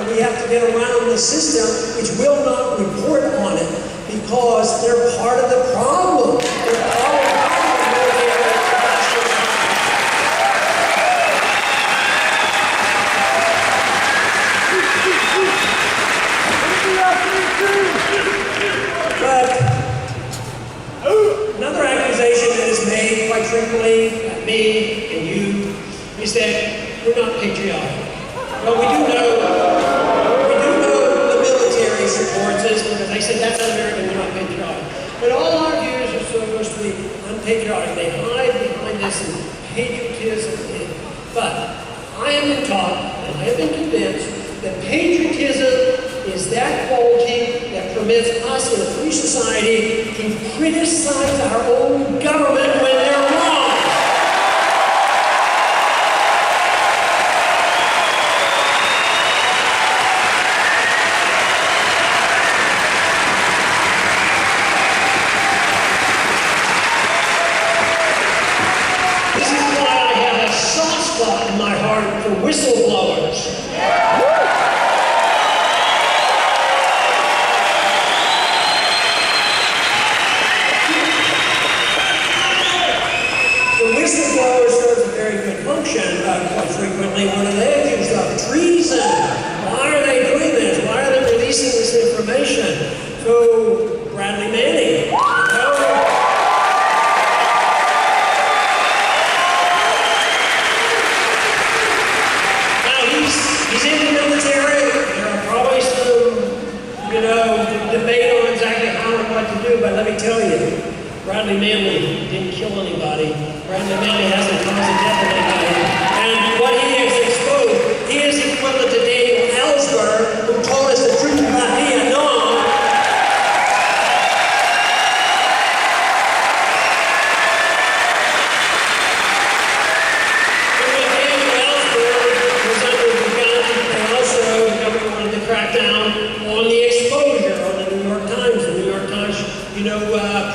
and we have to get around the system which will not report on it because they're part of the problem. They're part of the problem. But another accusation that is made quite frequently at me and you is that we're not patriotic. Well, we do know the military supports us because they said that's un-American, we're not patriotic. But all our views are supposed to be unpatriotic. They hide behind this patriotism. But I have been taught, and I have been convinced, that patriotism is that quality that permits us in a free society to criticize our own government when they're wrong. This is why I have a soft spot in my heart for whistleblowers. Whistleblower serves a very good function, quite frequently. One of the accused of treason. Why are they doing this? Why are they releasing this information? So, Bradley Manning. Now, he's in the military. There are probably some, debate on exactly how and what to do, but let me tell you, Bradley Manley didn't kill anybody. Bradley Manley hasn't caused the death of anybody. And what he has exposed, he is equivalent to Daniel Ellsberg, who told us the truth about Vietnam. And when Daniel Ellsberg was under the gun, and also the government wanted to crack down on the exposure on the New York Times. The New York Times,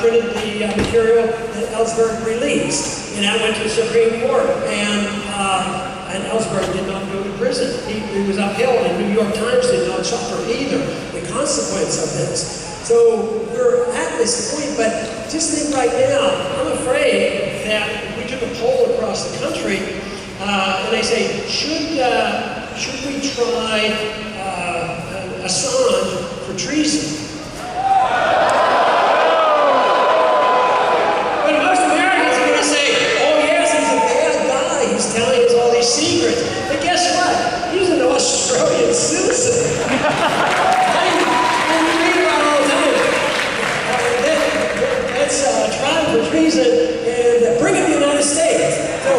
printed the material that Ellsberg released, and that went to the Supreme Court, and Ellsberg did not go to prison. He was upheld, and the New York Times did not suffer either the consequence of this. So we're at this point, but just think right now, I'm afraid that if we took a poll across the country, and they say, should we try Assange for treason? Secrets. But guess what? He's an Australian citizen. I read about all the time. Let's try him for treason and bring him to the United States. So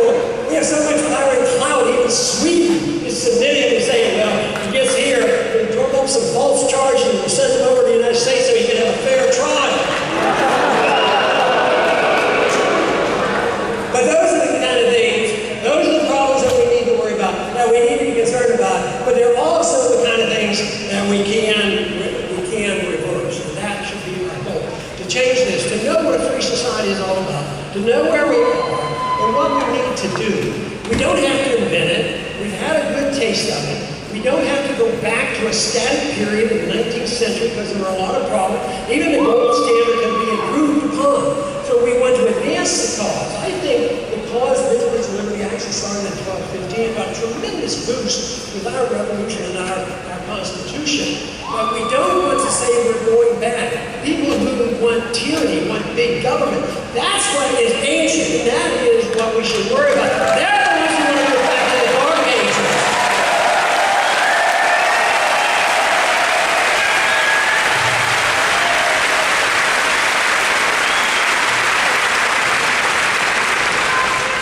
we have so much power and clout, even Sweden is submitting and saying, well, he gets here, we drop up some false charges and we send him over to the United States so he can have a fair trial. But those are the kind of things, those are the problems that we need to worry about, that we need to be concerned about, but they're also the kind of things that we can reverse, and that should be our goal. To change this, to know what a free society is all about, to know where we are, and what we need to do. We don't have to invent it. We've had a good taste of it. We don't have to go back to a static period in the 19th century because there are a lot of problems. Even the gold standard can be improved upon. So we want to advance the cause. I think the cause of individual liberty actually started in 1215, got a tremendous boost with our revolution and our Constitution. But we don't want to say we're going back. People who want tyranny, want big government, that's what is ancient, and that is what we should worry about. They're the ones who want to go back to the dark ages.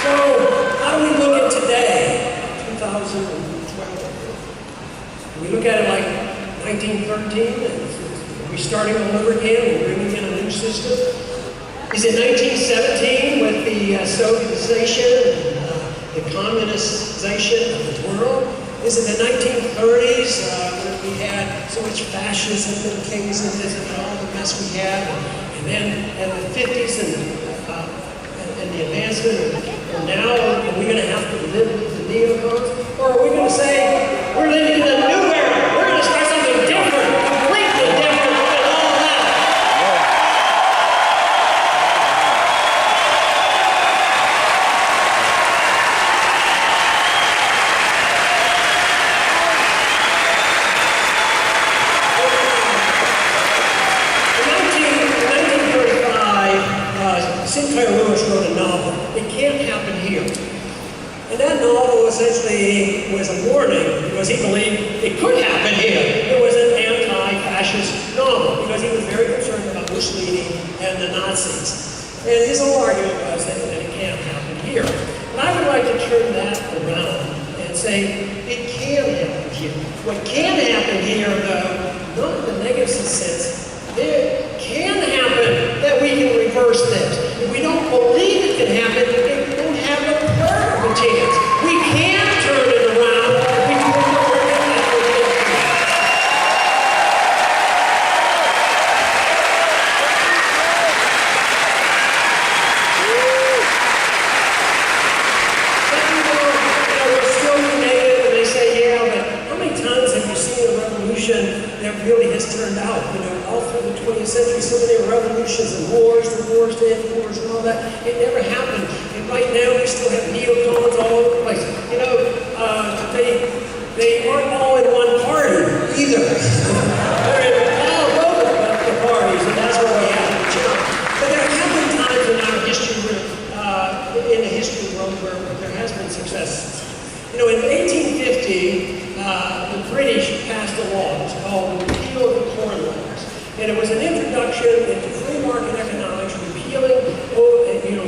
So, how do we look at today, 2012? We look at it like 1913, and we're starting all over again and bringing in a new system. Is it 1917 with the Sovietization and the communistization of the world? Is it the 1930s when we had so much fascism and Keynesianism and all the mess we had? And then in the 50s and the advancement, and now are we going to have to live with the neocons? Or are we going to say we're living in a new era? Sinclair Lewis wrote a novel, It Can't Happen Here. And that novel essentially was a warning because he believed it could happen here. It was an anti-fascist novel because he was very concerned about Mussolini and the Nazis. And his whole argument was that it can't happen here. And I would like to turn that around and say it can happen here. What can happen here, though, not in the negative sense, it can happen that we can reverse this. If we don't believe it can happen, then we don't have a perfect chance. We can turn it around if we can work that we're still negative, and they say, yeah, but how many times have you seen a revolution that really has turned out? All through the 20th century, so many revolutions and wars, divorce, wars, and all that. It never happened. And right now, we still have neocons all over the place. They aren't all in one party either. They're in all over the parties, and that's what we have to jump. But there have been times in our history, in the history world, where there has been success. In 1850, the British passed a law. It's called the Repeal of the Corn Laws. And it was an introduction into free market economics, repealing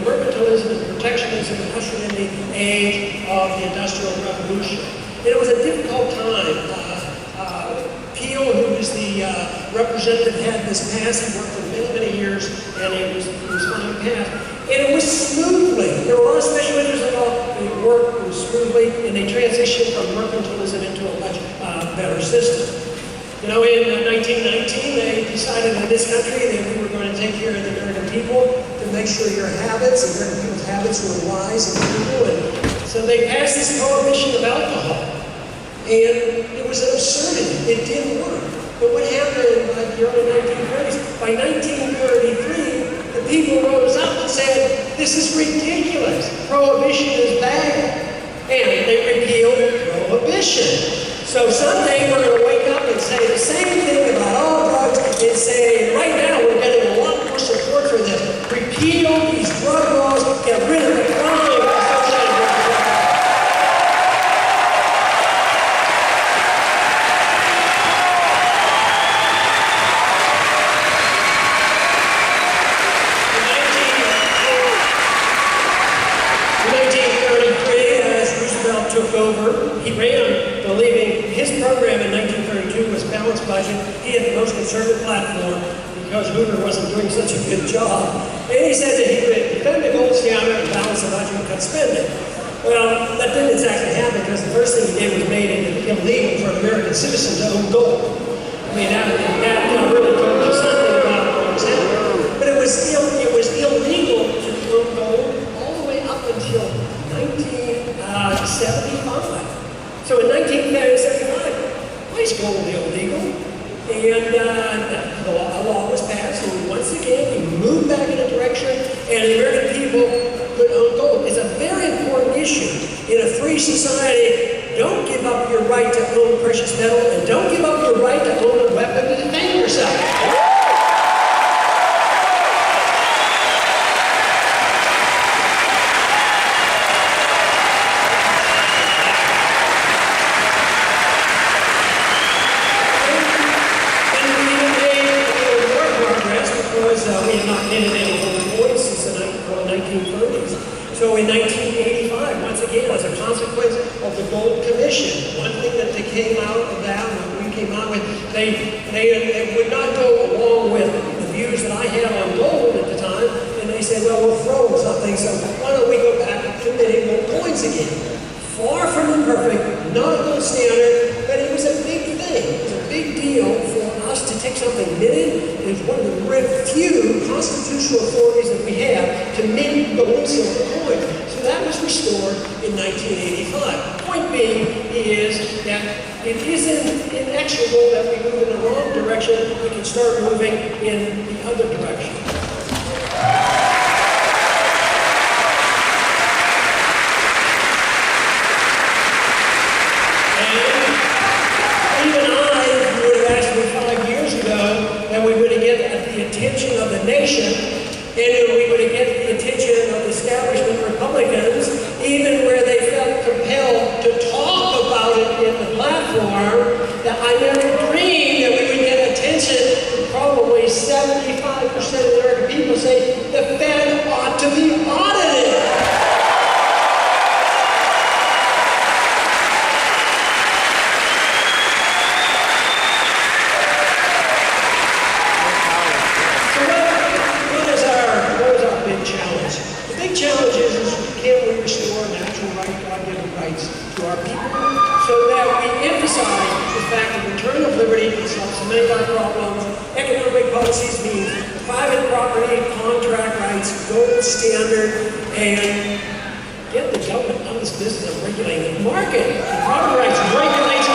mercantilism and protectionism ushered in the age of the Industrial Revolution. And it was a difficult time. Peel, who was the representative, had this passed. He worked for many, many years, and it was finally passed. And it was smoothly. There were a lot of special interests involved. It worked smoothly, and they transitioned from mercantilism into a much better system. In 1919, they decided in this country that we were going to take care of the American people to make sure your habits, American people's habits, were wise and frugal. And so they passed this prohibition of alcohol. And it was an absurdity. It didn't work. But what happened in the early 1930s? By 1933, the people rose up and said, this is ridiculous. Prohibition is bad. And they repealed prohibition. So someday we're going to wake up and say the same thing about all drugs and say, right now we're getting a lot more support for this. Repeal these drug laws, get rid of the crime associated with drugs. In 1933, as Roosevelt took over, he ran believing his program in 1932 was balanced budget. He had the most conservative platform because Hoover wasn't doing such a good job. And he said that he would defend the gold standard and balance the budget and cut spending. Well, that didn't exactly happen because the first thing he did was made it illegal for an American citizen to own gold. I mean, that really told you something about what was happening. But it was illegal to own gold all the way up until 1975. So in 1975, why is gold illegal? And a law was passed, and once again, we moved back in a direction, and the American people could own gold. It's a very important issue. In a free society, don't give up your right to own precious metal, and don't give up your right to own a weapon to defend yourself. We had not minted any gold coins since the 1930s. So in 1985, once again, as a consequence of the Gold Commission, one thing that they came out of that, what we came out with, they would not go along with the views that I had on gold at the time, and they said, well, we'll throw something, so why don't we go back to minting gold coins again? Far from imperfect, not a gold standard, but it was a big thing. It was a big deal for us to take something minted. It was one of the very few constitutional authorities that we have to mint gold and silver coin. So that was restored in 1985. Point being is that it isn't inexorable that we move in the wrong direction. We can start moving in the other direction. Attention of the nation and we would get the attention of establishment Republicans, even where they felt compelled to talk about it in the platform, that I never dreamed that we would get attention from probably 75% of the American people say the Fed ought to be audited. Challenge is can we restore natural right, God-given rights to our people so that we emphasize the fact that return of liberty solves many of our problems. Economic policies means private property, contract rights, gold standard, and get the government out of this business of regulating the market. The property rights regulates